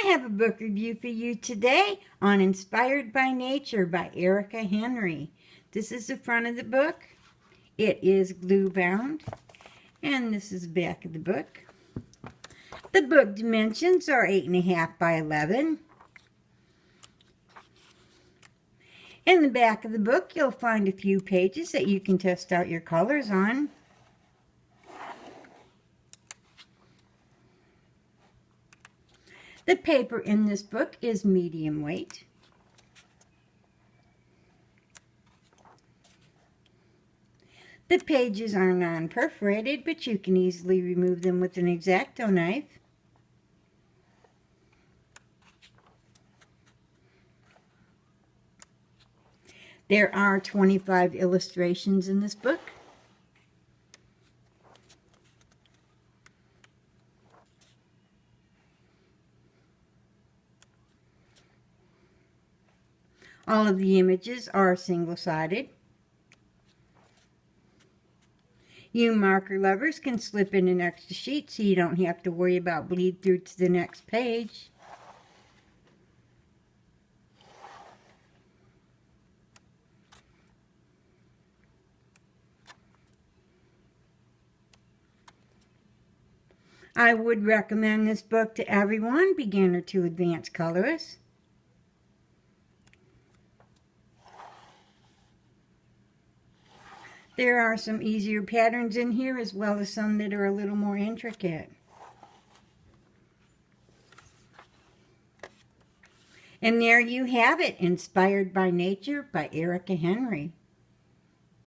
have a book review for you today on Inspired by Nature by Erica Henry. This is the front of the book. It is glue bound, and this is the back of the book. The book dimensions are 8.5 by 11. In the back of the book, you'll find a few pages that you can test out your colors on. The paper in this book is medium weight. The pages are non-perforated, but you can easily remove them with an X-Acto knife. There are 25 illustrations in this book. All of the images are single-sided. You marker lovers can slip in an extra sheet so you don't have to worry about bleed through to the next page. I would recommend this book to everyone, beginner to advanced colorists. There are some easier patterns in here as well as some that are a little more intricate. And there you have it, Inspired by Nature by Erica Henry.